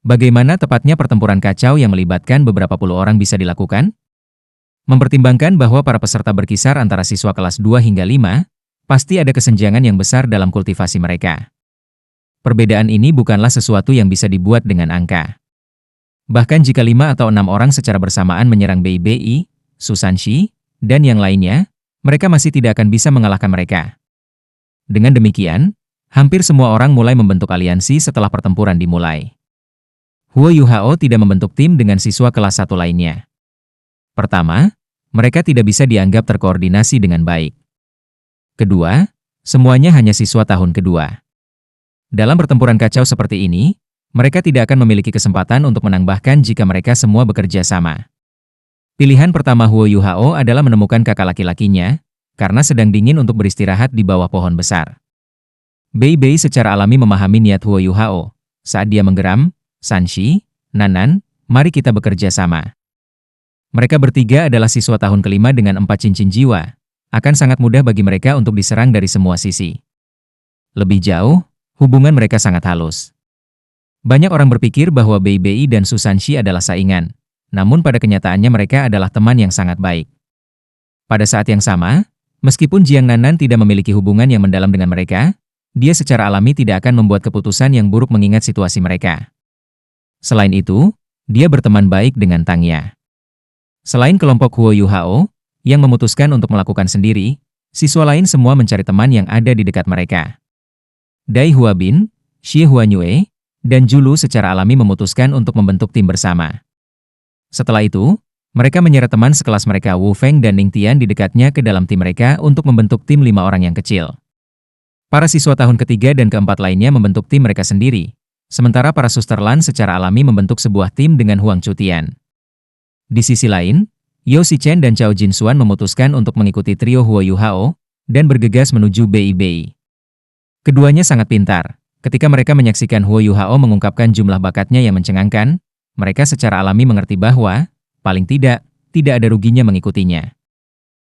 Bagaimana tepatnya pertempuran kacau yang melibatkan beberapa puluh orang bisa dilakukan? Mempertimbangkan bahwa para peserta berkisar antara siswa kelas 2 hingga 5, pasti ada kesenjangan yang besar dalam kultivasi mereka. Perbedaan ini bukanlah sesuatu yang bisa dibuat dengan angka. Bahkan jika 5 atau 6 orang secara bersamaan menyerang BBI, Susanshi, dan yang lainnya, mereka masih tidak akan bisa mengalahkan mereka. Dengan demikian, hampir semua orang mulai membentuk aliansi setelah pertempuran dimulai. Huo Yuhao tidak membentuk tim dengan siswa kelas 1 lainnya. Pertama, mereka tidak bisa dianggap terkoordinasi dengan baik. Kedua, semuanya hanya siswa tahun kedua. Dalam pertempuran kacau seperti ini, mereka tidak akan memiliki kesempatan untuk menang bahkan jika mereka semua bekerja sama. Pilihan pertama Huo Yuhao adalah menemukan kakak laki-lakinya, karena sedang dingin untuk beristirahat di bawah pohon besar. Bei Bei secara alami memahami niat Huo Yuhao. Saat dia menggeram, Sanshi, Nanan, mari kita bekerja sama. Mereka bertiga adalah siswa tahun kelima dengan 4 cincin jiwa. Akan sangat mudah bagi mereka untuk diserang dari semua sisi. Lebih jauh, hubungan mereka sangat halus. Banyak orang berpikir bahwa Bei Bei dan Susanshi adalah saingan, namun pada kenyataannya mereka adalah teman yang sangat baik. Pada saat yang sama, meskipun Jiang Nanan tidak memiliki hubungan yang mendalam dengan mereka, dia secara alami tidak akan membuat keputusan yang buruk mengingat situasi mereka. Selain itu, dia berteman baik dengan Tangya. Selain kelompok Huo Yuhao, yang memutuskan untuk melakukan sendiri, siswa lain semua mencari teman yang ada di dekat mereka. Dai Huabin, Xie Huanyue, dan Julu secara alami memutuskan untuk membentuk tim bersama. Setelah itu, mereka menyeret teman sekelas mereka Wu Feng dan Ning Tian di dekatnya ke dalam tim mereka untuk membentuk tim 5 orang yang kecil. Para siswa tahun ketiga dan keempat lainnya membentuk tim mereka sendiri, sementara para suster Lan secara alami membentuk sebuah tim dengan Huang Chutian. Di sisi lain, Yao Shichen dan Chao Jinsuan memutuskan untuk mengikuti trio Huo Yuhao dan bergegas menuju Bei Bei. Keduanya sangat pintar. Ketika mereka menyaksikan Huo Yuhao mengungkapkan jumlah bakatnya yang mencengangkan, mereka secara alami mengerti bahwa, paling tidak ada ruginya mengikutinya.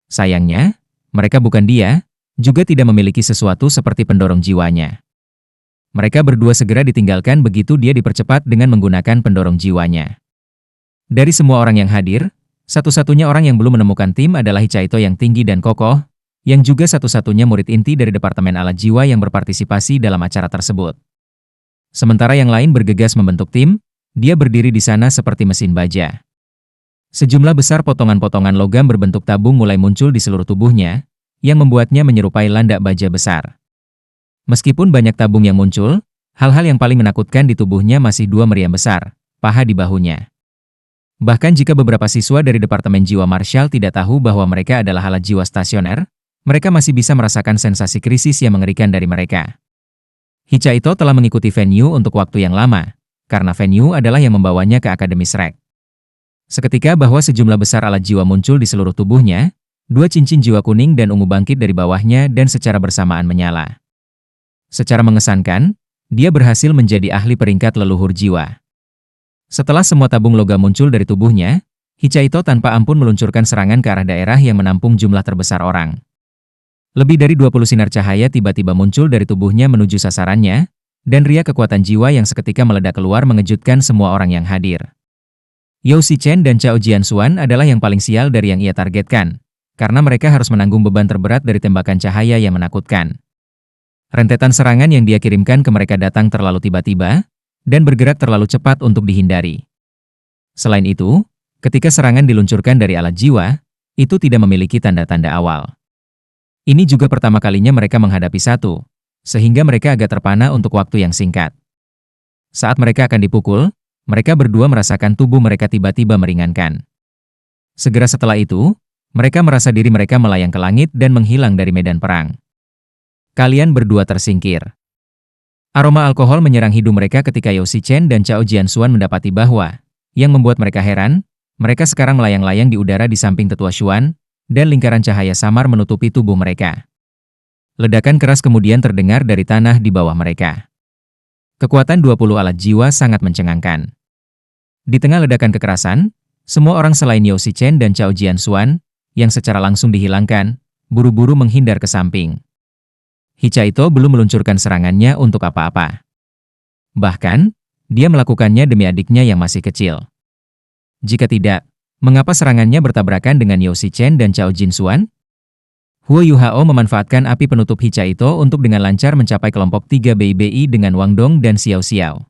Sayangnya, mereka bukan dia, juga tidak memiliki sesuatu seperti pendorong jiwanya. Mereka berdua segera ditinggalkan begitu dia dipercepat dengan menggunakan pendorong jiwanya. Dari semua orang yang hadir, satu-satunya orang yang belum menemukan tim adalah Hichaito yang tinggi dan kokoh, yang juga satu-satunya murid inti dari Departemen Alat Jiwa yang berpartisipasi dalam acara tersebut. Sementara yang lain bergegas membentuk tim, dia berdiri di sana seperti mesin baja. Sejumlah besar potongan-potongan logam berbentuk tabung mulai muncul di seluruh tubuhnya, yang membuatnya menyerupai landak baja besar. Meskipun banyak tabung yang muncul, hal-hal yang paling menakutkan di tubuhnya masih 2 meriam besar, paha di bahunya. Bahkan jika beberapa siswa dari Departemen Jiwa Martial tidak tahu bahwa mereka adalah alat jiwa stasioner, mereka masih bisa merasakan sensasi krisis yang mengerikan dari mereka. Hichaito telah mengikuti Venue untuk waktu yang lama, karena Venue adalah yang membawanya ke Akademi Shrek. Seketika bahwa sejumlah besar alat jiwa muncul di seluruh tubuhnya, 2 cincin jiwa kuning dan ungu bangkit dari bawahnya dan secara bersamaan menyala. Secara mengesankan, dia berhasil menjadi ahli peringkat leluhur jiwa. Setelah semua tabung logam muncul dari tubuhnya, Hichaito tanpa ampun meluncurkan serangan ke arah daerah yang menampung jumlah terbesar orang. Lebih dari 20 sinar cahaya tiba-tiba muncul dari tubuhnya menuju sasarannya, dan riak kekuatan jiwa yang seketika meledak keluar mengejutkan semua orang yang hadir. Yao Shichen dan Chao Jiansuan adalah yang paling sial dari yang ia targetkan, karena mereka harus menanggung beban terberat dari tembakan cahaya yang menakutkan. Rentetan serangan yang dia kirimkan ke mereka datang terlalu tiba-tiba, dan bergerak terlalu cepat untuk dihindari. Selain itu, ketika serangan diluncurkan dari alat jiwa, itu tidak memiliki tanda-tanda awal. Ini juga pertama kalinya mereka menghadapi satu, sehingga mereka agak terpana untuk waktu yang singkat. Saat mereka akan dipukul, mereka berdua merasakan tubuh mereka tiba-tiba meringankan. Segera setelah itu, mereka merasa diri mereka melayang ke langit dan menghilang dari medan perang. Kalian berdua tersingkir. Aroma alkohol menyerang hidung mereka ketika Yao Shichen dan Chao Jiansuan mendapati bahwa, yang membuat mereka heran, mereka sekarang melayang-layang di udara di samping tetua Xuan, dan lingkaran cahaya samar menutupi tubuh mereka. Ledakan keras kemudian terdengar dari tanah di bawah mereka. Kekuatan 20 alat jiwa sangat mencengangkan. Di tengah ledakan kekerasan, semua orang selain Yao Shichen dan Chao Jiansuan, yang secara langsung dihilangkan, buru-buru menghindar ke samping. Hichaito belum meluncurkan serangannya untuk apa-apa. Bahkan, dia melakukannya demi adiknya yang masih kecil. Jika tidak, mengapa serangannya bertabrakan dengan Yao Shichen dan Cao Jinxuan? Huo Yuhao memanfaatkan api penutup Hichaito untuk dengan lancar mencapai kelompok 3 BIBI dengan Wang Dong dan Xiao Xiao.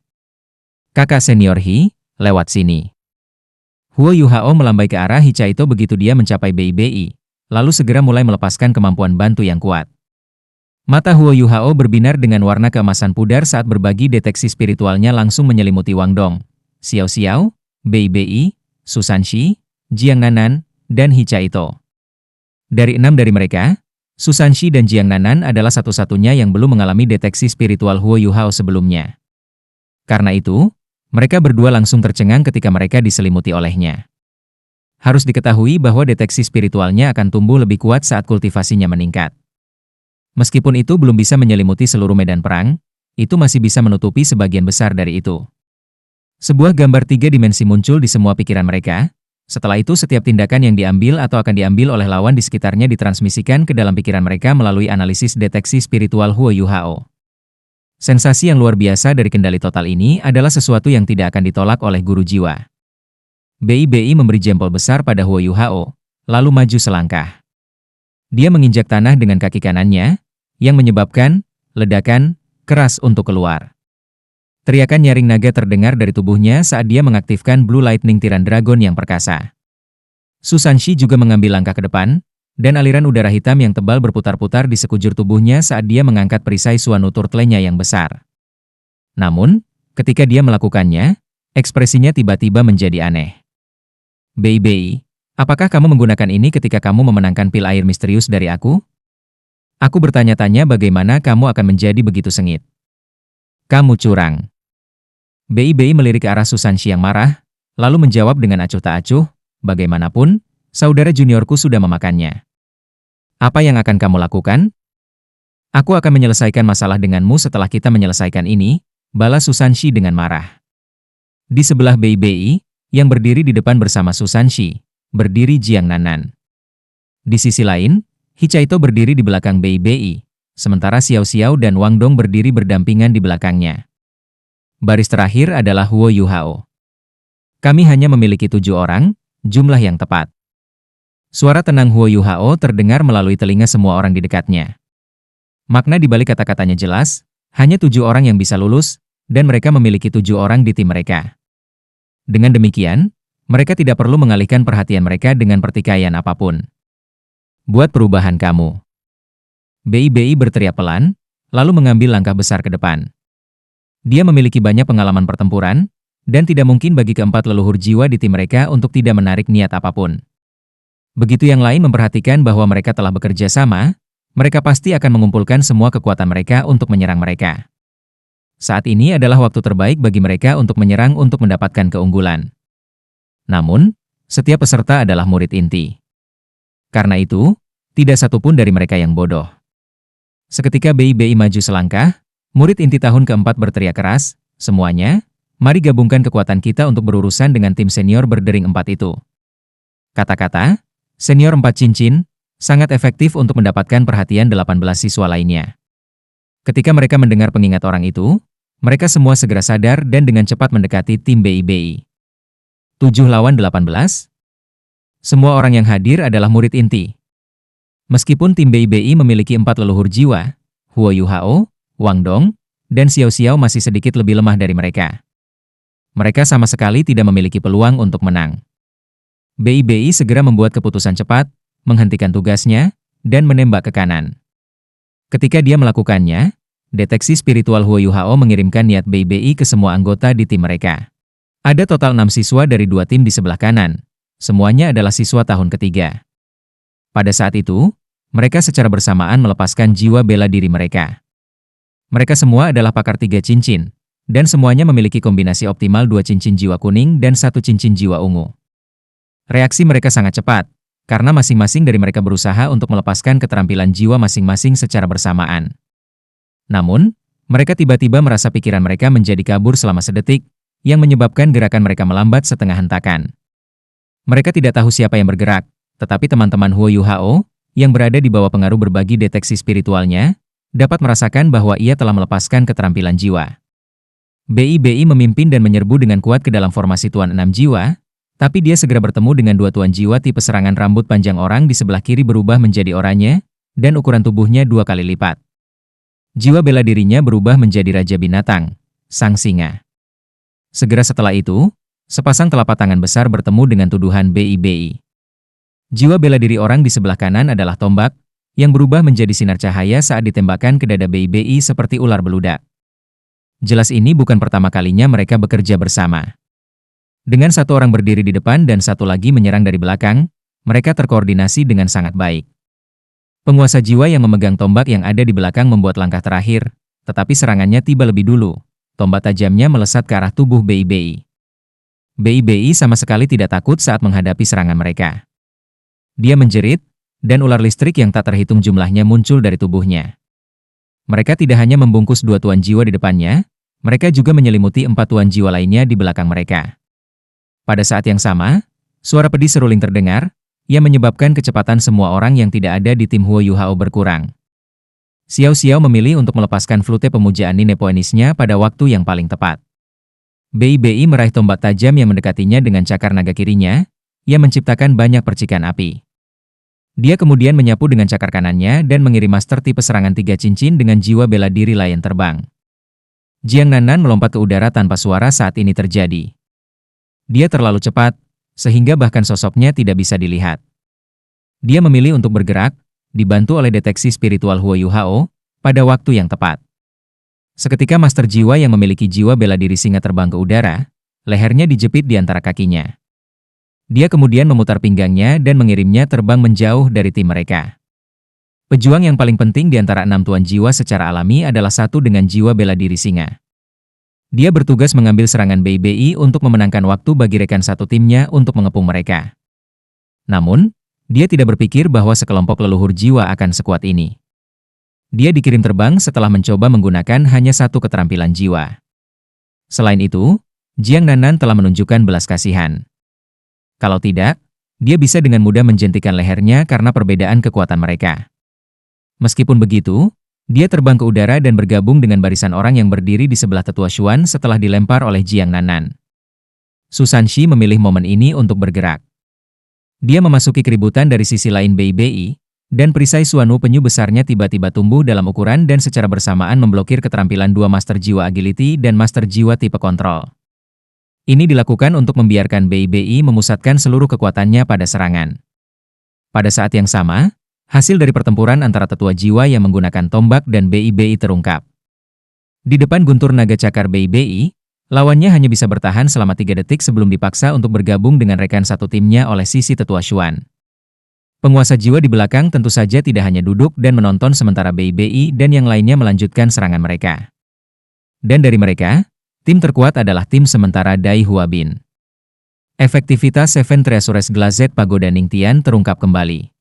Kakak senior Hi, lewat sini. Huo Yuhao melambai ke arah Hichaito begitu dia mencapai BIBI, lalu segera mulai melepaskan kemampuan bantu yang kuat. Mata Huo Yuhao berbinar dengan warna keemasan pudar saat berbagi deteksi spiritualnya langsung menyelimuti Wang Dong, Xiao Xiao, BIBI, Susanshi, Jiang Nanan, dan Hichaito. Dari 6 dari mereka, Susanshi dan Jiang Nanan adalah satu-satunya yang belum mengalami deteksi spiritual Huo Yuhao sebelumnya. Karena itu, mereka berdua langsung tercengang ketika mereka diselimuti olehnya. Harus diketahui bahwa deteksi spiritualnya akan tumbuh lebih kuat saat kultivasinya meningkat. Meskipun itu belum bisa menyelimuti seluruh medan perang, itu masih bisa menutupi sebagian besar dari itu. Sebuah gambar 3 dimensi muncul di semua pikiran mereka. Setelah itu setiap tindakan yang diambil atau akan diambil oleh lawan di sekitarnya ditransmisikan ke dalam pikiran mereka melalui analisis deteksi spiritual Huo Yuhao. Sensasi yang luar biasa dari kendali total ini adalah sesuatu yang tidak akan ditolak oleh guru jiwa. BIBI memberi jempol besar pada Huo Yuhao, lalu maju selangkah. Dia menginjak tanah dengan kaki kanannya, yang menyebabkan ledakan keras untuk keluar. Teriakan nyaring naga terdengar dari tubuhnya saat dia mengaktifkan Blue Lightning Tiran Dragon yang perkasa. Susanshi juga mengambil langkah ke depan, dan aliran udara hitam yang tebal berputar-putar di sekujur tubuhnya saat dia mengangkat perisai Suanu Turtle-nya yang besar. Namun, ketika dia melakukannya, ekspresinya tiba-tiba menjadi aneh. BIBI, apakah kamu menggunakan ini ketika kamu memenangkan pil air misterius dari aku? Aku bertanya-tanya bagaimana kamu akan menjadi begitu sengit. Kamu curang. BIBI melirik ke arah Susanshi yang marah, lalu menjawab dengan acuh tak acuh, bagaimanapun, saudara juniorku sudah memakannya. Apa yang akan kamu lakukan? Aku akan menyelesaikan masalah denganmu setelah kita menyelesaikan ini, balas Susanshi dengan marah. Di sebelah BIBI, yang berdiri di depan bersama Susanshi, berdiri Jiang Nanan. Di sisi lain, Hichaito berdiri di belakang BIBI, sementara Xiao Xiao dan Wang Dong berdiri berdampingan di belakangnya. Baris terakhir adalah Huo Yuhao. Kami hanya memiliki 7 orang, jumlah yang tepat. Suara tenang Huo Yuhao terdengar melalui telinga semua orang di dekatnya. Makna di balik kata-katanya jelas, hanya 7 orang yang bisa lulus, dan mereka memiliki 7 orang di tim mereka. Dengan demikian, mereka tidak perlu mengalihkan perhatian mereka dengan pertikaian apapun. Buat perubahan kamu. BIBI berteriak pelan, lalu mengambil langkah besar ke depan. Dia memiliki banyak pengalaman pertempuran, dan tidak mungkin bagi keempat leluhur jiwa di tim mereka untuk tidak menarik niat apapun. Begitu yang lain memperhatikan bahwa mereka telah bekerja sama, mereka pasti akan mengumpulkan semua kekuatan mereka untuk menyerang mereka. Saat ini adalah waktu terbaik bagi mereka untuk menyerang untuk mendapatkan keunggulan. Namun, setiap peserta adalah murid inti. Karena itu, tidak satupun dari mereka yang bodoh. Seketika BIBI maju selangkah, murid inti tahun keempat berteriak keras, semuanya, mari gabungkan kekuatan kita untuk berurusan dengan tim senior berdering 4 itu. Kata-kata, senior 4 cincin, sangat efektif untuk mendapatkan perhatian 18 siswa lainnya. Ketika mereka mendengar pengingat orang itu, mereka semua segera sadar dan dengan cepat mendekati tim BIBI. 7 lawan 18? Semua orang yang hadir adalah murid inti. Meskipun tim BIBI memiliki 4 leluhur jiwa, Huo Yuhao, Wang Dong, dan Xiao Xiao masih sedikit lebih lemah dari mereka. Mereka sama sekali tidak memiliki peluang untuk menang. BIBI segera membuat keputusan cepat, menghentikan tugasnya, dan menembak ke kanan. Ketika dia melakukannya, deteksi spiritual Huo Yuhao mengirimkan niat BIBI ke semua anggota di tim mereka. Ada total 6 siswa dari 2 tim di sebelah kanan. Semuanya adalah siswa tahun ketiga. Pada saat itu, mereka secara bersamaan melepaskan jiwa bela diri mereka. Mereka semua adalah pakar 3 cincin, dan semuanya memiliki kombinasi optimal 2 cincin jiwa kuning dan 1 cincin jiwa ungu. Reaksi mereka sangat cepat, karena masing-masing dari mereka berusaha untuk melepaskan keterampilan jiwa masing-masing secara bersamaan. Namun, mereka tiba-tiba merasa pikiran mereka menjadi kabur selama sedetik, yang menyebabkan gerakan mereka melambat setengah hentakan. Mereka tidak tahu siapa yang bergerak, tetapi teman-teman Huo Yuhao, yang berada di bawah pengaruh berbagi deteksi spiritualnya, dapat merasakan bahwa ia telah melepaskan keterampilan jiwa. BIBI memimpin dan menyerbu dengan kuat ke dalam formasi Tuan 6 Jiwa, tapi dia segera bertemu dengan dua Tuan Jiwa. Tipe serangan rambut panjang orang di sebelah kiri berubah menjadi oranye, dan ukuran tubuhnya 2 kali lipat. Jiwa bela dirinya berubah menjadi Raja Binatang, Sang Singa. Segera setelah itu, sepasang telapak tangan besar bertemu dengan tuduhan BIBI. Jiwa bela diri orang di sebelah kanan adalah tombak, yang berubah menjadi sinar cahaya saat ditembakkan ke dada BIBI seperti ular beludak. Jelas ini bukan pertama kalinya mereka bekerja bersama. Dengan satu orang berdiri di depan dan satu lagi menyerang dari belakang, mereka terkoordinasi dengan sangat baik. Penguasa jiwa yang memegang tombak yang ada di belakang membuat langkah terakhir, tetapi serangannya tiba lebih dulu. Tombak tajamnya melesat ke arah tubuh BIBI. BIBI sama sekali tidak takut saat menghadapi serangan mereka. Dia menjerit, dan ular listrik yang tak terhitung jumlahnya muncul dari tubuhnya. Mereka tidak hanya membungkus dua Tuan Jiwa di depannya, mereka juga menyelimuti 4 Tuan Jiwa lainnya di belakang mereka. Pada saat yang sama, suara pedih seruling terdengar, yang menyebabkan kecepatan semua orang yang tidak ada di tim Huo Yuhao berkurang. Xiao Xiao memilih untuk melepaskan flute pemujaan Ninepoenisnya pada waktu yang paling tepat. BIBI meraih tombak tajam yang mendekatinya dengan cakar naga kirinya, yang menciptakan banyak percikan api. Dia kemudian menyapu dengan cakar kanannya dan mengirim master tipe serangan 3 cincin dengan jiwa bela diri layan terbang. Jiang Nanan melompat ke udara tanpa suara saat ini terjadi. Dia terlalu cepat, sehingga bahkan sosoknya tidak bisa dilihat. Dia memilih untuk bergerak, dibantu oleh deteksi spiritual Huo Yuhao, pada waktu yang tepat. Seketika master jiwa yang memiliki jiwa bela diri singa terbang ke udara, lehernya dijepit di antara kakinya. Dia kemudian memutar pinggangnya dan mengirimnya terbang menjauh dari tim mereka. Pejuang yang paling penting di antara 6 Tuan Jiwa secara alami adalah satu dengan jiwa bela diri singa. Dia bertugas mengambil serangan BIBI untuk memenangkan waktu bagi rekan satu timnya untuk mengepung mereka. Namun, dia tidak berpikir bahwa sekelompok leluhur jiwa akan sekuat ini. Dia dikirim terbang setelah mencoba menggunakan hanya satu keterampilan jiwa. Selain itu, Jiang Nanan telah menunjukkan belas kasihan. Kalau tidak, dia bisa dengan mudah menjentikan lehernya karena perbedaan kekuatan mereka. Meskipun begitu, dia terbang ke udara dan bergabung dengan barisan orang yang berdiri di sebelah tetua Xuan setelah dilempar oleh Jiang Nanan. Su Sanxi memilih momen ini untuk bergerak. Dia memasuki keributan dari sisi lain BIBI, dan perisai Suanu penyu besarnya tiba-tiba tumbuh dalam ukuran dan secara bersamaan memblokir keterampilan 2 Master Jiwa Agility dan Master Jiwa tipe kontrol. Ini dilakukan untuk membiarkan BIBI memusatkan seluruh kekuatannya pada serangan. Pada saat yang sama, hasil dari pertempuran antara tetua jiwa yang menggunakan tombak dan BIBI terungkap. Di depan guntur naga cakar BIBI, lawannya hanya bisa bertahan selama 3 detik sebelum dipaksa untuk bergabung dengan rekan satu timnya oleh sisi tetua Xuan. Penguasa jiwa di belakang tentu saja tidak hanya duduk dan menonton sementara BIBI dan yang lainnya melanjutkan serangan mereka. Dan dari mereka, tim terkuat adalah tim sementara Dai Huabin. Efektivitas Seven Treasures Glazed Pagoda Ningtian terungkap kembali.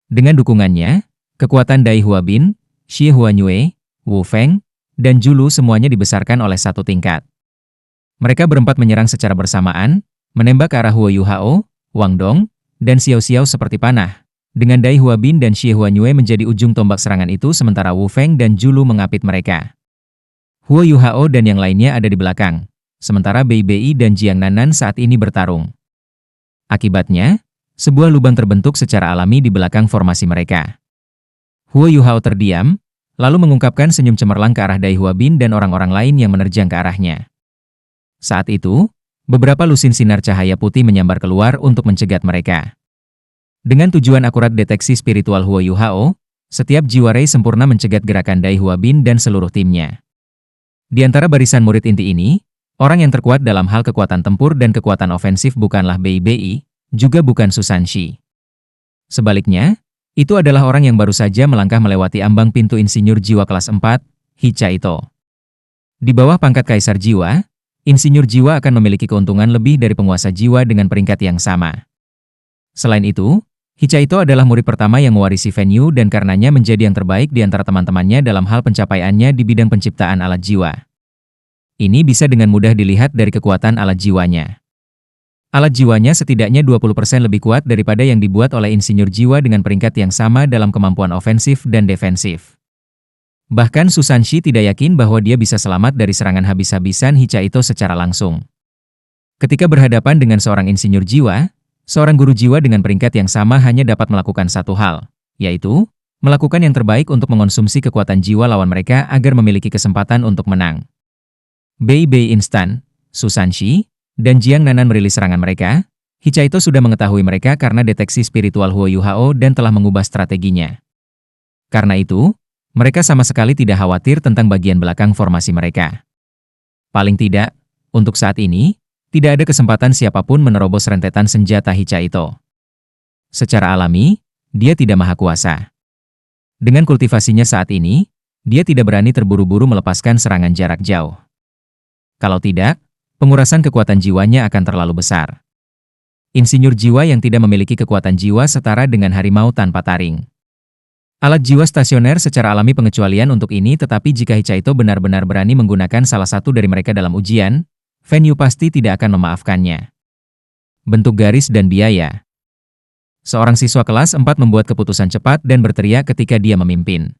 Dengan dukungannya, kekuatan Dai Huabin, Xie Huanyue, Wu Feng, dan Julu semuanya dibesarkan oleh satu tingkat. Mereka berempat menyerang secara bersamaan, menembak ke arah Huo Yuhao, Wang Dong, dan Xiao Xiao seperti panah, dengan Dai Huabin dan Xie Huanyue menjadi ujung tombak serangan itu sementara Wu Feng dan Julu mengapit mereka. Huo Yuhao dan yang lainnya ada di belakang, sementara BIBI dan Jiang Nanan saat ini bertarung. Akibatnya, sebuah lubang terbentuk secara alami di belakang formasi mereka. Huo Yuhao terdiam, lalu mengungkapkan senyum cemerlang ke arah Dai Huabin dan orang-orang lain yang menerjang ke arahnya. Saat itu, beberapa lusin sinar cahaya putih menyambar keluar untuk mencegat mereka. Dengan tujuan akurat deteksi spiritual Huo Yuhao, setiap jiwa Rei sempurna mencegat gerakan Dai Huabin dan seluruh timnya. Di antara barisan murid inti ini, orang yang terkuat dalam hal kekuatan tempur dan kekuatan ofensif bukanlah BIBI, juga bukan Su Sanxi. Sebaliknya, itu adalah orang yang baru saja melangkah melewati ambang pintu insinyur jiwa kelas 4, Hichaito. Di bawah pangkat kaisar jiwa, insinyur jiwa akan memiliki keuntungan lebih dari penguasa jiwa dengan peringkat yang sama. Selain itu, Hichaito adalah murid pertama yang mewarisi venue dan karenanya menjadi yang terbaik di antara teman-temannya dalam hal pencapaiannya di bidang penciptaan alat jiwa. Ini bisa dengan mudah dilihat dari kekuatan alat jiwanya. Alat jiwanya setidaknya 20% lebih kuat daripada yang dibuat oleh insinyur jiwa dengan peringkat yang sama dalam kemampuan ofensif dan defensif. Bahkan Susanshi tidak yakin bahwa dia bisa selamat dari serangan habis-habisan Hichaito secara langsung. Ketika berhadapan dengan seorang insinyur jiwa, seorang guru jiwa dengan peringkat yang sama hanya dapat melakukan satu hal, yaitu melakukan yang terbaik untuk mengonsumsi kekuatan jiwa lawan mereka agar memiliki kesempatan untuk menang. Bei instan, Susanshi, dan Jiang Nanan merilis serangan mereka. Hichaito sudah mengetahui mereka karena deteksi spiritual Huo Yuhao dan telah mengubah strateginya. Karena itu, mereka sama sekali tidak khawatir tentang bagian belakang formasi mereka. Paling tidak, untuk saat ini, tidak ada kesempatan siapapun menerobos rentetan senjata Hichaito. Secara alami, dia tidak maha kuasa. Dengan kultivasinya saat ini, dia tidak berani terburu-buru melepaskan serangan jarak jauh. Kalau tidak, pengurasan kekuatan jiwanya akan terlalu besar. Insinyur jiwa yang tidak memiliki kekuatan jiwa setara dengan harimau tanpa taring. Alat jiwa stasioner secara alami pengecualian untuk ini, tetapi jika Hichaito benar-benar berani menggunakan salah satu dari mereka dalam ujian, Fan Yu pasti tidak akan memaafkannya. Bentuk garis dan biaya. Seorang siswa kelas 4 membuat keputusan cepat dan berteriak ketika dia memimpin.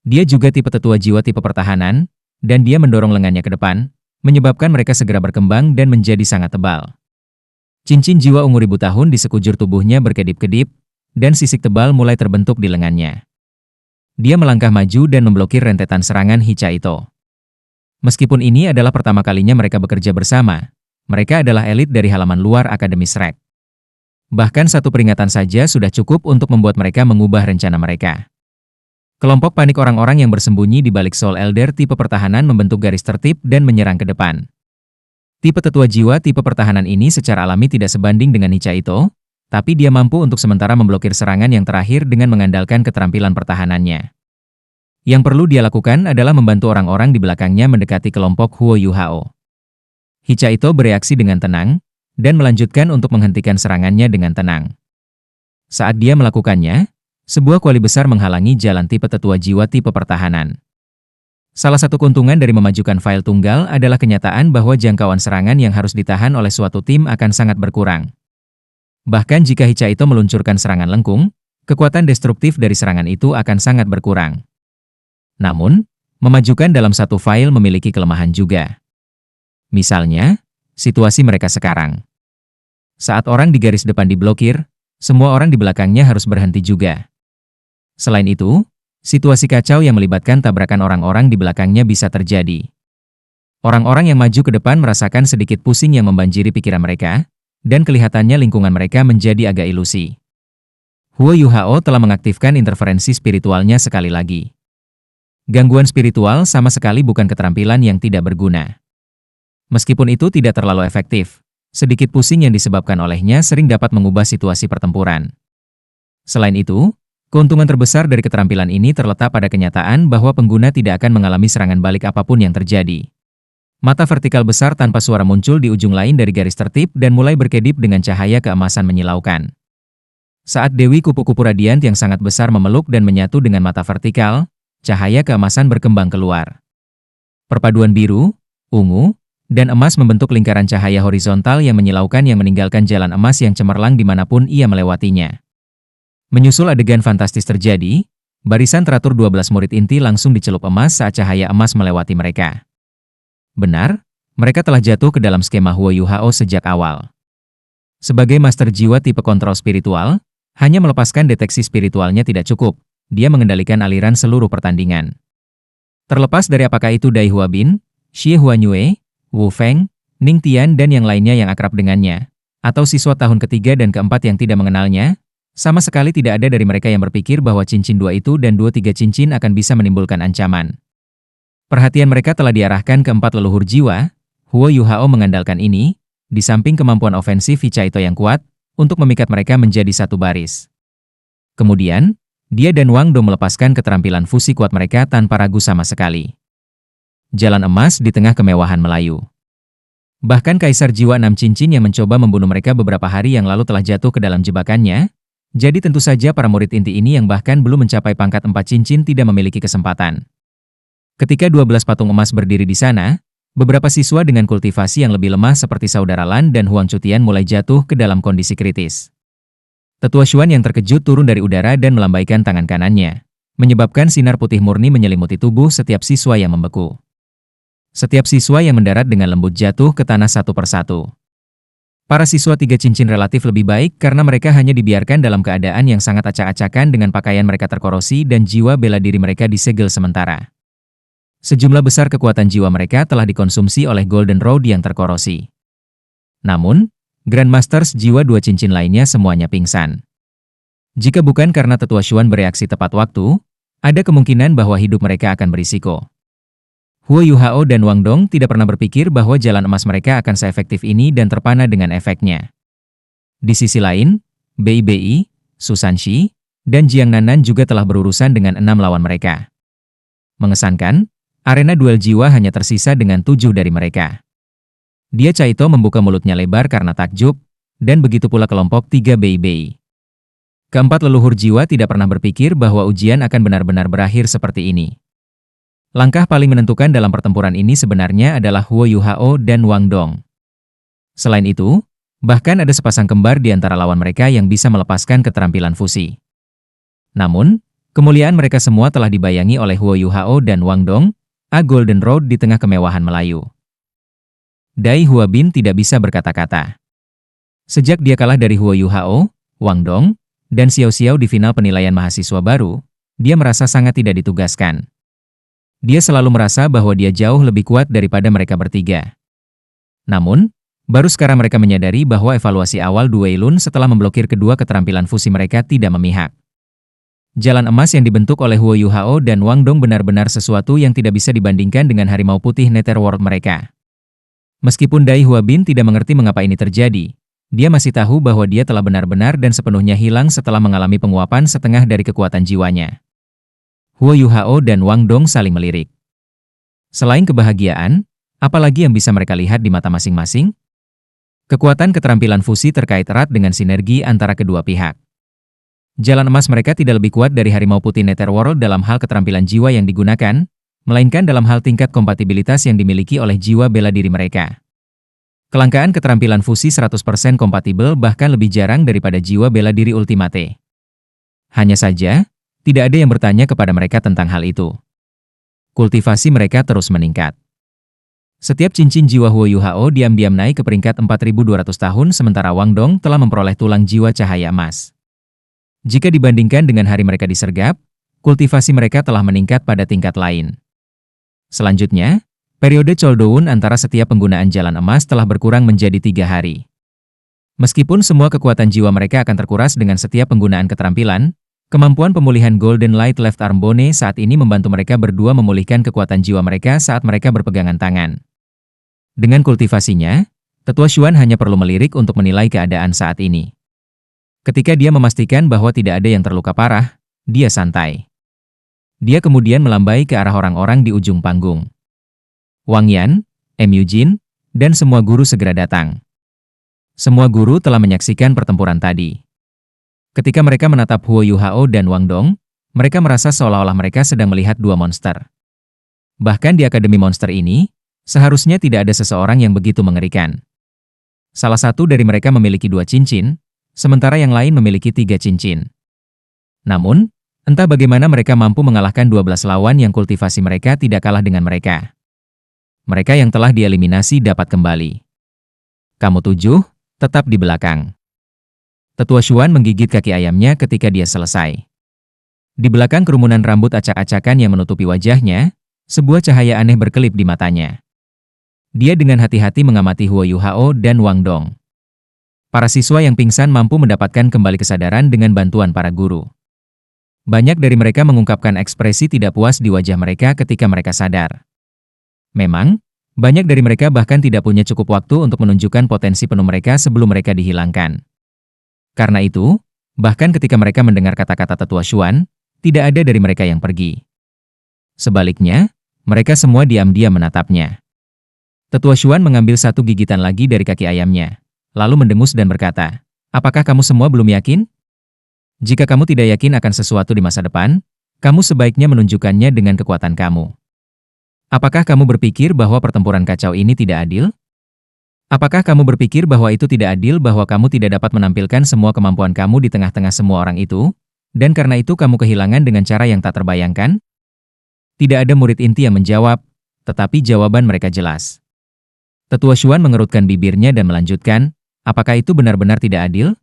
Dia juga tipe tetua jiwa tipe pertahanan, dan dia mendorong lengannya ke depan, menyebabkan mereka segera berkembang dan menjadi sangat tebal. Cincin jiwa ungu ribu tahun di sekujur tubuhnya berkedip-kedip, dan sisik tebal mulai terbentuk di lengannya. Dia melangkah maju dan memblokir rentetan serangan Hichaito. Meskipun ini adalah pertama kalinya mereka bekerja bersama, mereka adalah elit dari halaman luar Akademi Shrek. Bahkan satu peringatan saja sudah cukup untuk membuat mereka mengubah rencana mereka. Kelompok panik orang-orang yang bersembunyi di balik Soul Elder tipe pertahanan membentuk garis tertib dan menyerang ke depan. Tipe tetua jiwa tipe pertahanan ini secara alami tidak sebanding dengan Hichaito, tapi dia mampu untuk sementara memblokir serangan yang terakhir dengan mengandalkan keterampilan pertahanannya. Yang perlu dia lakukan adalah membantu orang-orang di belakangnya mendekati kelompok Huo Yuhao. Hichaito bereaksi dengan tenang, dan melanjutkan untuk menghentikan serangannya dengan tenang. Saat dia melakukannya, sebuah kuali besar menghalangi jalan tipe tetua jiwa tipe pertahanan. Salah satu keuntungan dari memajukan file tunggal adalah kenyataan bahwa jangkauan serangan yang harus ditahan oleh suatu tim akan sangat berkurang. Bahkan jika Hichaito meluncurkan serangan lengkung, kekuatan destruktif dari serangan itu akan sangat berkurang. Namun, memajukan dalam satu file memiliki kelemahan juga. Misalnya, situasi mereka sekarang. Saat orang di garis depan diblokir, semua orang di belakangnya harus berhenti juga. Selain itu, situasi kacau yang melibatkan tabrakan orang-orang di belakangnya bisa terjadi. Orang-orang yang maju ke depan merasakan sedikit pusing yang membanjiri pikiran mereka, dan kelihatannya lingkungan mereka menjadi agak ilusi. Huo Yuhao telah mengaktifkan interferensi spiritualnya sekali lagi. Gangguan spiritual sama sekali bukan keterampilan yang tidak berguna. Meskipun itu tidak terlalu efektif, sedikit pusing yang disebabkan olehnya sering dapat mengubah situasi pertempuran. Selain itu, keuntungan terbesar dari keterampilan ini terletak pada kenyataan bahwa pengguna tidak akan mengalami serangan balik apapun yang terjadi. Mata vertikal besar tanpa suara muncul di ujung lain dari garis tertib dan mulai berkedip dengan cahaya keemasan menyilaukan. Saat Dewi kupu-kupu radiant yang sangat besar memeluk dan menyatu dengan mata vertikal, cahaya keemasan berkembang keluar. Perpaduan biru, ungu, dan emas membentuk lingkaran cahaya horizontal yang menyilaukan yang meninggalkan jalan emas yang cemerlang dimanapun ia melewatinya. Menyusul adegan fantastis terjadi, barisan teratur 12 murid inti langsung dicelup emas saat cahaya emas melewati mereka. Benar, mereka telah jatuh ke dalam skema Huo Yuhao sejak awal. Sebagai master jiwa tipe kontrol spiritual, hanya melepaskan deteksi spiritualnya tidak cukup, dia mengendalikan aliran seluruh pertandingan. Terlepas dari apakah itu Dai Huabin, Xie Huanyue, Wu Feng, Ning Tian dan yang lainnya yang akrab dengannya, atau siswa tahun ketiga dan keempat yang tidak mengenalnya, sama sekali tidak ada dari mereka yang berpikir bahwa cincin 2 itu dan 2-3 cincin akan bisa menimbulkan ancaman. Perhatian mereka telah diarahkan ke 4 leluhur jiwa. Huo Yuhao mengandalkan ini, di samping kemampuan ofensif Hichaito yang kuat, untuk memikat mereka menjadi satu baris. Kemudian, dia dan Wang Do melepaskan keterampilan fusi kuat mereka tanpa ragu sama sekali. Jalan emas di tengah kemewahan Melayu. Bahkan Kaisar Jiwa 6 Cincin yang mencoba membunuh mereka beberapa hari yang lalu telah jatuh ke dalam jebakannya, jadi tentu saja para murid inti ini yang bahkan belum mencapai pangkat 4 cincin tidak memiliki kesempatan. Ketika 12 patung emas berdiri di sana, beberapa siswa dengan kultivasi yang lebih lemah seperti Saudara Lan dan Huang Chutian mulai jatuh ke dalam kondisi kritis. Tetua Xuan yang terkejut turun dari udara dan melambaikan tangan kanannya. menyebabkan sinar putih murni menyelimuti tubuh setiap siswa yang membeku. Setiap siswa yang mendarat dengan lembut jatuh ke tanah satu persatu. Para siswa 3 cincin relatif lebih baik karena mereka hanya dibiarkan dalam keadaan yang sangat acak-acakan dengan pakaian mereka terkorosi dan jiwa bela diri mereka disegel sementara. Sejumlah besar kekuatan jiwa mereka telah dikonsumsi oleh Golden Road yang terkorosi. Namun, Grandmasters jiwa 2 cincin lainnya semuanya pingsan. Jika bukan karena Tetua Xuan bereaksi tepat waktu, ada kemungkinan bahwa hidup mereka akan berisiko. Huo Yuhao dan Wang Dong tidak pernah berpikir bahwa jalan emas mereka akan seefektif ini dan terpana dengan efeknya. Di sisi lain, Bei, Su Sanxi, dan Jiang Nanan juga telah berurusan dengan 6 lawan mereka. Mengesankan, arena duel jiwa hanya tersisa dengan 7 dari mereka. Dia Caito membuka mulutnya lebar karena takjub, dan begitu pula kelompok 3 Bei. Keempat leluhur jiwa tidak pernah berpikir bahwa ujian akan benar-benar berakhir seperti ini. Langkah paling menentukan dalam pertempuran ini sebenarnya adalah Huo Yuhao dan Wang Dong. Selain itu, bahkan ada sepasang kembar di antara lawan mereka yang bisa melepaskan keterampilan fusi. Namun, kemuliaan mereka semua telah dibayangi oleh Huo Yuhao dan Wang Dong, A Golden Road di tengah kemewahan Melayu. Dai Huabin tidak bisa berkata-kata. Sejak dia kalah dari Huo Yuhao, Wang Dong, dan Xiao Xiao di final penilaian mahasiswa baru, dia merasa sangat tidak ditugaskan. Dia selalu merasa bahwa dia jauh lebih kuat daripada mereka bertiga. Namun, baru sekarang mereka menyadari bahwa evaluasi awal Dueilun setelah memblokir kedua keterampilan fusi mereka tidak memihak. Jalan emas yang dibentuk oleh Huo Yuhao dan Wang Dong benar-benar sesuatu yang tidak bisa dibandingkan dengan harimau putih Netherworld mereka. Meskipun Dai Huabin tidak mengerti mengapa ini terjadi, dia masih tahu bahwa dia telah benar-benar dan sepenuhnya hilang setelah mengalami penguapan setengah dari kekuatan jiwanya. Huo Yuhao dan Wang Dong saling melirik. Selain kebahagiaan, apalagi yang bisa mereka lihat di mata masing-masing? Kekuatan keterampilan fusi terkait erat dengan sinergi antara kedua pihak. Jalan emas mereka tidak lebih kuat dari harimau putih Netherworld dalam hal keterampilan jiwa yang digunakan, melainkan dalam hal tingkat kompatibilitas yang dimiliki oleh jiwa bela diri mereka. Kelangkaan keterampilan fusi 100% kompatibel bahkan lebih jarang daripada jiwa bela diri ultimate. Hanya saja, tidak ada yang bertanya kepada mereka tentang hal itu. Kultivasi mereka terus meningkat. Setiap cincin jiwa Huo Yuhao diam-diam naik ke peringkat 4.200 tahun sementara Wang Dong telah memperoleh tulang jiwa cahaya emas. Jika dibandingkan dengan hari mereka disergap, kultivasi mereka telah meningkat pada tingkat lain. Selanjutnya, periode Choldoun antara setiap penggunaan jalan emas telah berkurang menjadi 3 hari. Meskipun semua kekuatan jiwa mereka akan terkuras dengan setiap penggunaan keterampilan, kemampuan pemulihan Golden Light Left Arm Bone saat ini membantu mereka berdua memulihkan kekuatan jiwa mereka saat mereka berpegangan tangan. Dengan kultivasinya, Tetua Xuan hanya perlu melirik untuk menilai keadaan saat ini. Ketika dia memastikan bahwa tidak ada yang terluka parah, dia santai. Dia kemudian melambai ke arah orang-orang di ujung panggung. Wang Yan, Eugene, dan semua guru segera datang. Semua guru telah menyaksikan pertempuran tadi. Ketika mereka menatap Huo Yuhao dan Wang Dong, mereka merasa seolah-olah mereka sedang melihat 2 monster. Bahkan di Akademi Monster ini, seharusnya tidak ada seseorang yang begitu mengerikan. Salah satu dari mereka memiliki 2 cincin, sementara yang lain memiliki 3 cincin. Namun, entah bagaimana mereka mampu mengalahkan 12 lawan yang kultivasi mereka tidak kalah dengan mereka. Mereka yang telah dieliminasi dapat kembali. Kamu 7, tetap di belakang. Tetua Xuan menggigit kaki ayamnya ketika dia selesai. Di belakang kerumunan rambut acak-acakan yang menutupi wajahnya, sebuah cahaya aneh berkelip di matanya. Dia dengan hati-hati mengamati Huo Yuhao dan Wang Dong. Para siswa yang pingsan mampu mendapatkan kembali kesadaran dengan bantuan para guru. Banyak dari mereka mengungkapkan ekspresi tidak puas di wajah mereka ketika mereka sadar. Memang, banyak dari mereka bahkan tidak punya cukup waktu untuk menunjukkan potensi penuh mereka sebelum mereka dihilangkan. Karena itu, bahkan ketika mereka mendengar kata-kata Tetua Xuan, tidak ada dari mereka yang pergi. Sebaliknya, mereka semua diam-diam menatapnya. Tetua Xuan mengambil 1 gigitan lagi dari kaki ayamnya, lalu mendengus dan berkata, "Apakah kamu semua belum yakin? Jika kamu tidak yakin akan sesuatu di masa depan, kamu sebaiknya menunjukkannya dengan kekuatan kamu. Apakah kamu berpikir bahwa pertempuran kacau ini tidak adil? Apakah kamu berpikir bahwa itu tidak adil bahwa kamu tidak dapat menampilkan semua kemampuan kamu di tengah-tengah semua orang itu? Dan karena itu kamu kehilangan dengan cara yang tak terbayangkan? Tidak ada murid inti yang menjawab, tetapi jawaban mereka jelas. Tetua Xuan mengerutkan bibirnya dan melanjutkan, apakah itu benar-benar tidak adil?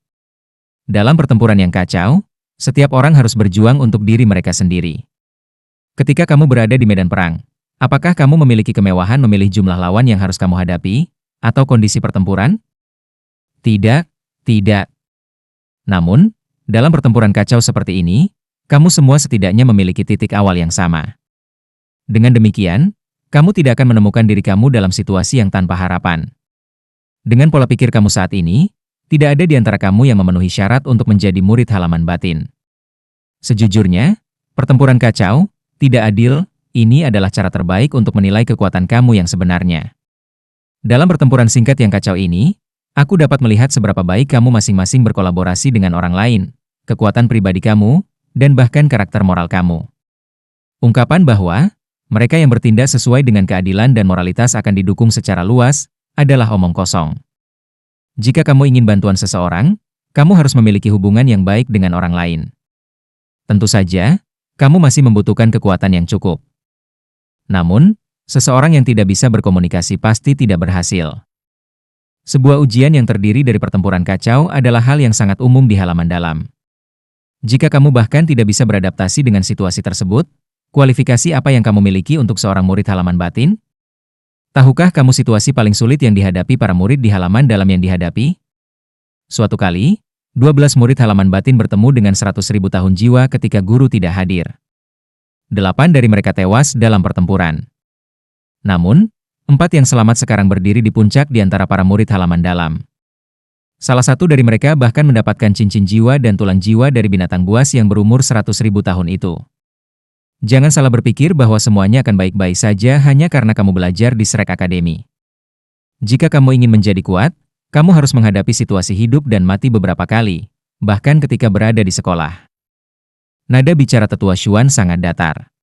Dalam pertempuran yang kacau, setiap orang harus berjuang untuk diri mereka sendiri. Ketika kamu berada di medan perang, apakah kamu memiliki kemewahan memilih jumlah lawan yang harus kamu hadapi, atau kondisi pertempuran? Tidak, tidak. Namun, dalam pertempuran kacau seperti ini, kamu semua setidaknya memiliki titik awal yang sama. Dengan demikian, kamu tidak akan menemukan diri kamu dalam situasi yang tanpa harapan. Dengan pola pikir kamu saat ini, tidak ada di antara kamu yang memenuhi syarat untuk menjadi murid halaman batin. Sejujurnya, pertempuran kacau, tidak adil, ini adalah cara terbaik untuk menilai kekuatan kamu yang sebenarnya. Dalam pertempuran singkat yang kacau ini, aku dapat melihat seberapa baik kamu masing-masing berkolaborasi dengan orang lain, kekuatan pribadi kamu, dan bahkan karakter moral kamu. Ungkapan bahwa mereka yang bertindak sesuai dengan keadilan dan moralitas akan didukung secara luas adalah omong kosong. Jika kamu ingin bantuan seseorang, kamu harus memiliki hubungan yang baik dengan orang lain. Tentu saja, kamu masih membutuhkan kekuatan yang cukup. Namun, seseorang yang tidak bisa berkomunikasi pasti tidak berhasil. Sebuah ujian yang terdiri dari pertempuran kacau adalah hal yang sangat umum di halaman dalam. Jika kamu bahkan tidak bisa beradaptasi dengan situasi tersebut, kualifikasi apa yang kamu miliki untuk seorang murid halaman batin? Tahukah kamu situasi paling sulit yang dihadapi para murid di halaman dalam yang dihadapi? Suatu kali, 12 murid halaman batin bertemu dengan 100.000 tahun jiwa ketika guru tidak hadir. 8 dari mereka tewas dalam pertempuran. Namun, 4 yang selamat sekarang berdiri di puncak di antara para murid halaman dalam. Salah satu dari mereka bahkan mendapatkan cincin jiwa dan tulang jiwa dari binatang buas yang berumur 100.000 tahun itu. Jangan salah berpikir bahwa semuanya akan baik-baik saja hanya karena kamu belajar di Shrek Academy. Jika kamu ingin menjadi kuat, kamu harus menghadapi situasi hidup dan mati beberapa kali, bahkan ketika berada di sekolah. Nada bicara Tetua Xuan sangat datar.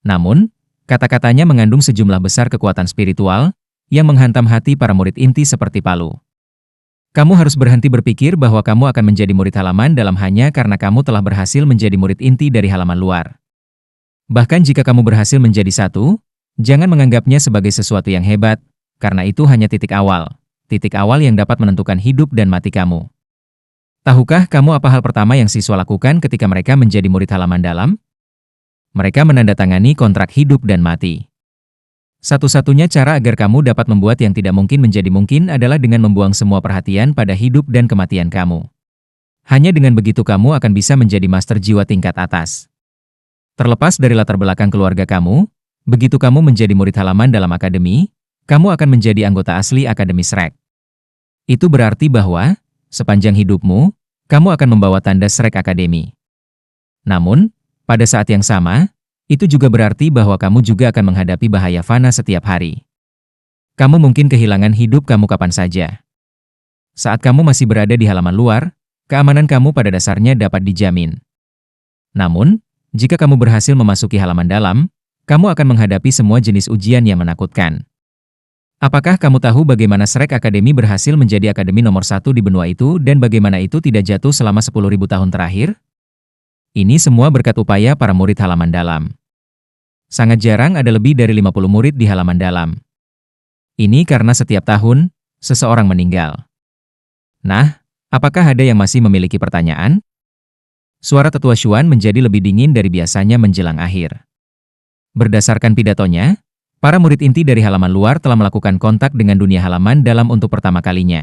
Namun, kata-katanya mengandung sejumlah besar kekuatan spiritual yang menghantam hati para murid inti seperti palu. Kamu harus berhenti berpikir bahwa kamu akan menjadi murid halaman dalam hanya karena kamu telah berhasil menjadi murid inti dari halaman luar. Bahkan jika kamu berhasil menjadi satu, jangan menganggapnya sebagai sesuatu yang hebat, karena itu hanya titik awal yang dapat menentukan hidup dan mati kamu. Tahukah kamu apa hal pertama yang siswa lakukan ketika mereka menjadi murid halaman dalam? Mereka menandatangani kontrak hidup dan mati. Satu-satunya cara agar kamu dapat membuat yang tidak mungkin menjadi mungkin adalah dengan membuang semua perhatian pada hidup dan kematian kamu. Hanya dengan begitu kamu akan bisa menjadi master jiwa tingkat atas. Terlepas dari latar belakang keluarga kamu, begitu kamu menjadi murid halaman dalam akademi, kamu akan menjadi anggota asli Akademi Shrek. Itu berarti bahwa, sepanjang hidupmu, kamu akan membawa tanda Shrek Academy. Namun, pada saat yang sama, itu juga berarti bahwa kamu juga akan menghadapi bahaya fana setiap hari. Kamu mungkin kehilangan hidup kamu kapan saja. Saat kamu masih berada di halaman luar, keamanan kamu pada dasarnya dapat dijamin. Namun, jika kamu berhasil memasuki halaman dalam, kamu akan menghadapi semua jenis ujian yang menakutkan. Apakah kamu tahu bagaimana Shrek Academy berhasil menjadi akademi nomor 1 di benua itu dan bagaimana itu tidak jatuh selama 10.000 tahun terakhir? Ini semua berkat upaya para murid halaman dalam. Sangat jarang ada lebih dari 50 murid di halaman dalam. Ini karena setiap tahun, seseorang meninggal. Nah, apakah ada yang masih memiliki pertanyaan? Suara Tetua Xuan menjadi lebih dingin dari biasanya menjelang akhir. Berdasarkan pidatonya, para murid inti dari halaman luar telah melakukan kontak dengan dunia halaman dalam untuk pertama kalinya.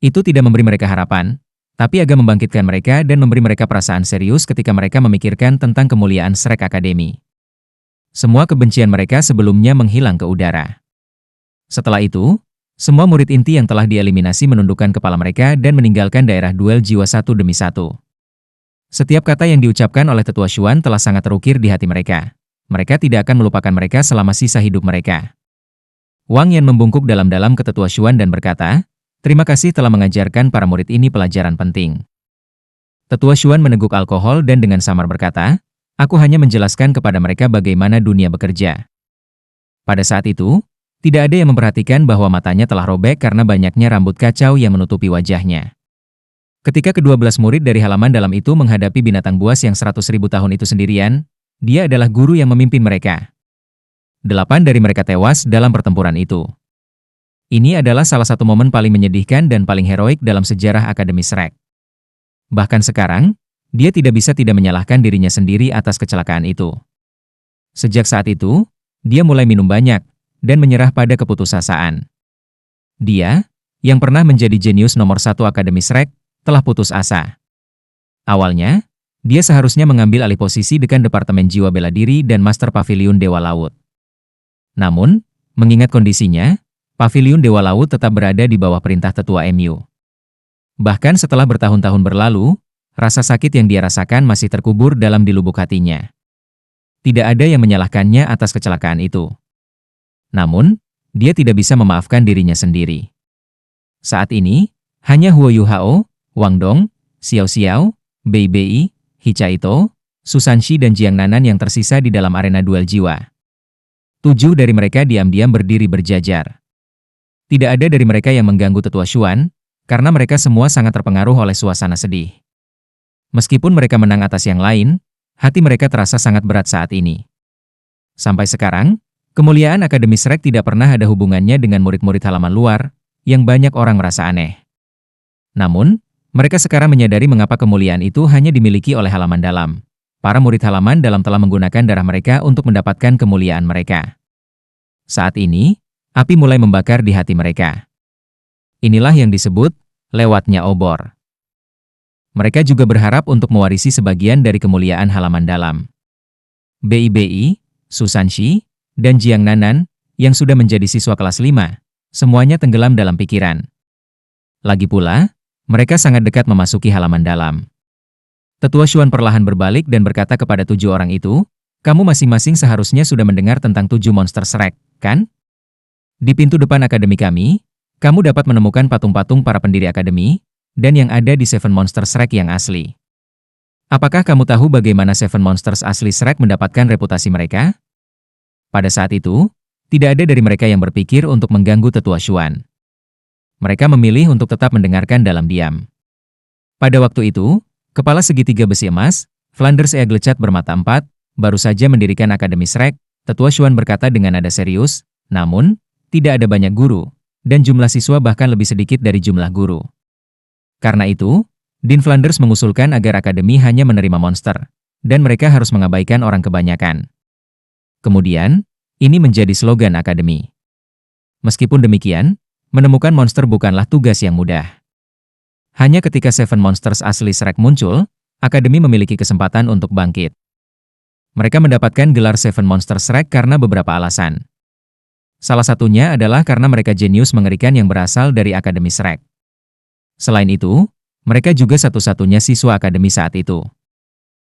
Itu tidak memberi mereka harapan, tapi agak membangkitkan mereka dan memberi mereka perasaan serius ketika mereka memikirkan tentang kemuliaan Shrek Academy. Semua kebencian mereka sebelumnya menghilang ke udara. Setelah itu, semua murid inti yang telah dieliminasi menundukkan kepala mereka dan meninggalkan daerah duel jiwa satu demi satu. Setiap kata yang diucapkan oleh Tetua Xuan telah sangat terukir di hati mereka. Mereka tidak akan melupakan mereka selama sisa hidup mereka. Wang Yan membungkuk dalam-dalam ke Tetua Xuan dan berkata, "Terima kasih telah mengajarkan para murid ini pelajaran penting." Tetua Xuan meneguk alkohol dan dengan samar berkata, "Aku hanya menjelaskan kepada mereka bagaimana dunia bekerja." Pada saat itu, tidak ada yang memperhatikan bahwa matanya telah robek karena banyaknya rambut kacau yang menutupi wajahnya. Ketika ke-12 murid dari halaman dalam itu menghadapi binatang buas yang 100.000 tahun itu sendirian, dia adalah guru yang memimpin mereka. 8 dari mereka tewas dalam pertempuran itu. Ini adalah salah satu momen paling menyedihkan dan paling heroik dalam sejarah Akademi Shrek. Bahkan sekarang, dia tidak bisa tidak menyalahkan dirinya sendiri atas kecelakaan itu. Sejak saat itu, dia mulai minum banyak dan menyerah pada keputusasaan. Dia, yang pernah menjadi jenius nomor 1 Akademi Shrek, telah putus asa. Awalnya, dia seharusnya mengambil alih posisi dekan Departemen Jiwa Bela Diri dan Master Paviliun Dewa Laut. Namun, mengingat kondisinya, Paviliun Dewa Laut tetap berada di bawah perintah Tetua MU. Bahkan setelah bertahun-tahun berlalu, rasa sakit yang dia rasakan masih terkubur dalam di lubuk hatinya. Tidak ada yang menyalahkannya atas kecelakaan itu. Namun, dia tidak bisa memaafkan dirinya sendiri. Saat ini, hanya Huo Yuhao, Wang Dong, Xiao Xiao, Bei Bei, Hichaito, Susanshi dan Jiang Nanan yang tersisa di dalam arena duel jiwa. 7 dari mereka diam-diam berdiri berjajar. Tidak ada dari mereka yang mengganggu Tetua Xuan, karena mereka semua sangat terpengaruh oleh suasana sedih. Meskipun mereka menang atas yang lain, hati mereka terasa sangat berat saat ini. Sampai sekarang, kemuliaan Akademi Shrek tidak pernah ada hubungannya dengan murid-murid halaman luar, yang banyak orang merasa aneh. Namun, mereka sekarang menyadari mengapa kemuliaan itu hanya dimiliki oleh halaman dalam. Para murid halaman dalam telah menggunakan darah mereka untuk mendapatkan kemuliaan mereka. Saat ini, api mulai membakar di hati mereka. Inilah yang disebut lewatnya obor. Mereka juga berharap untuk mewarisi sebagian dari kemuliaan halaman dalam. Bei Bei, Susanshi, dan Jiang Nanan, yang sudah menjadi siswa kelas 5, semuanya tenggelam dalam pikiran. Lagi pula, mereka sangat dekat memasuki halaman dalam. Tetua Xuan perlahan berbalik dan berkata kepada 7 orang itu, "Kamu masing-masing seharusnya sudah mendengar tentang 7 monster Shrek, kan? Di pintu depan akademi kami, kamu dapat menemukan patung-patung para pendiri akademi, dan yang ada di 7 Monster Shrek yang asli. Apakah kamu tahu bagaimana 7 Monsters asli Shrek mendapatkan reputasi mereka?" Pada saat itu, tidak ada dari mereka yang berpikir untuk mengganggu Tetua Xuan. Mereka memilih untuk tetap mendengarkan dalam diam. Pada waktu itu, kepala segitiga besi emas, Flanders Eaglecat bermata 4, baru saja mendirikan Akademi Shrek. Tetua Xuan berkata dengan nada serius, namun, tidak ada banyak guru, dan jumlah siswa bahkan lebih sedikit dari jumlah guru. Karena itu, Dean Flanders mengusulkan agar akademi hanya menerima monster, dan mereka harus mengabaikan orang kebanyakan. Kemudian, ini menjadi slogan akademi. Meskipun demikian, menemukan monster bukanlah tugas yang mudah. Hanya ketika 7 Monsters asli Shrek muncul, akademi memiliki kesempatan untuk bangkit. Mereka mendapatkan gelar 7 Monster Shrek karena beberapa alasan. Salah satunya adalah karena mereka jenius mengerikan yang berasal dari Akademi Shrek. Selain itu, mereka juga satu-satunya siswa akademi saat itu.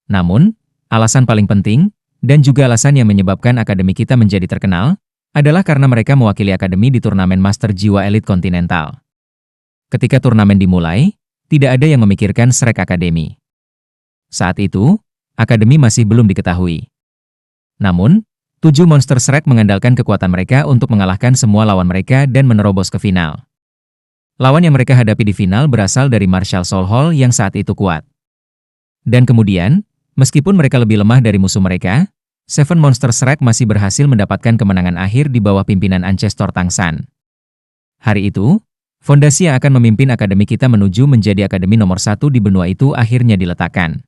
Namun, alasan paling penting, dan juga alasan yang menyebabkan akademi kita menjadi terkenal, adalah karena mereka mewakili akademi di turnamen Master Jiwa Elite Kontinental. Ketika turnamen dimulai, tidak ada yang memikirkan Shrek Academy. Saat itu, akademi masih belum diketahui. Namun, 7 monster Shrek mengandalkan kekuatan mereka untuk mengalahkan semua lawan mereka dan menerobos ke final. Lawan yang mereka hadapi di final berasal dari Marshall Soul Hall yang saat itu kuat. Dan kemudian, meskipun mereka lebih lemah dari musuh mereka, 7 Monster Shrek masih berhasil mendapatkan kemenangan akhir di bawah pimpinan Ancestor Tangsan. Hari itu, fondasi yang akan memimpin akademi kita menuju menjadi akademi nomor 1 di benua itu akhirnya diletakkan.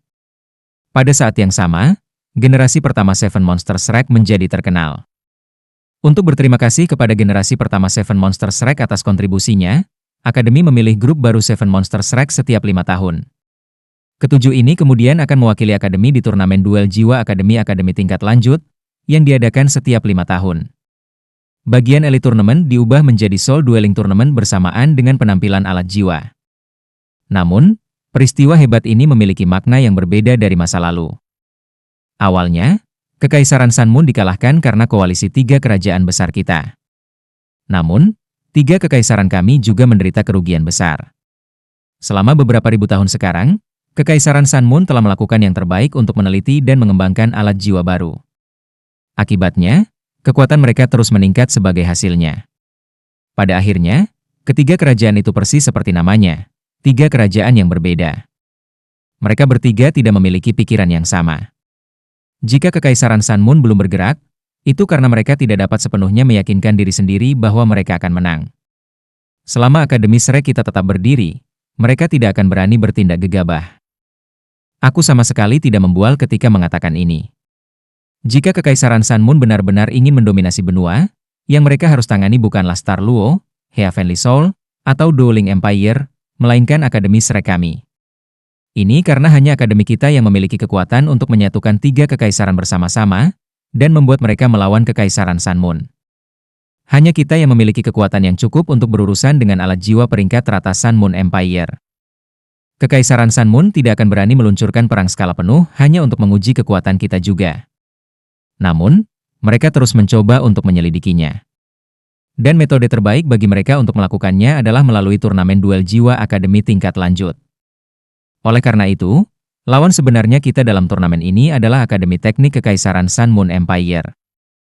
Pada saat yang sama, generasi pertama 7 Monster Shrek menjadi terkenal. Untuk berterima kasih kepada generasi pertama 7 Monster Shrek atas kontribusinya, akademi memilih grup baru 7 Monster Shrek setiap 5 tahun. Ketujuh ini kemudian akan mewakili akademi di turnamen duel jiwa akademi tingkat lanjut, yang diadakan setiap 5 tahun. Bagian elit turnamen diubah menjadi Soul Dueling Tournament bersamaan dengan penampilan alat jiwa. Namun, peristiwa hebat ini memiliki makna yang berbeda dari masa lalu. Awalnya, Kekaisaran Sun Moon dikalahkan karena koalisi 3 kerajaan besar kita. Namun, 3 kekaisaran kami juga menderita kerugian besar. Selama beberapa ribu tahun sekarang, Kekaisaran Sun Moon telah melakukan yang terbaik untuk meneliti dan mengembangkan alat jiwa baru. Akibatnya, kekuatan mereka terus meningkat sebagai hasilnya. Pada akhirnya, ketiga kerajaan itu persis seperti namanya, Tiga kerajaan yang berbeda. Mereka bertiga tidak memiliki pikiran yang sama. Jika Kekaisaran Sun Moon belum bergerak, itu karena mereka tidak dapat sepenuhnya meyakinkan diri sendiri bahwa mereka akan menang. Selama Akademi Shrek kita tetap berdiri, mereka tidak akan berani bertindak gegabah. Aku sama sekali tidak membual ketika mengatakan ini. Jika Kekaisaran Sun Moon benar-benar ingin mendominasi benua, yang mereka harus tangani bukanlah Star Luo, Heavenly Soul, atau Dueling Empire, melainkan Akademi Shrek kami. Ini karena hanya akademi kita yang memiliki kekuatan untuk menyatukan tiga kekaisaran bersama-sama, dan membuat mereka melawan Kekaisaran Sun Moon. Hanya kita yang memiliki kekuatan yang cukup untuk berurusan dengan alat jiwa peringkat teratas Sun Moon Empire. Kekaisaran Sun Moon tidak akan berani meluncurkan perang skala penuh hanya untuk menguji kekuatan kita juga. Namun, mereka terus mencoba untuk menyelidikinya. Dan metode terbaik bagi mereka untuk melakukannya adalah melalui turnamen duel jiwa akademi tingkat lanjut. Oleh karena itu, lawan sebenarnya kita dalam turnamen ini adalah Akademi Teknik Kekaisaran Sun Moon Empire.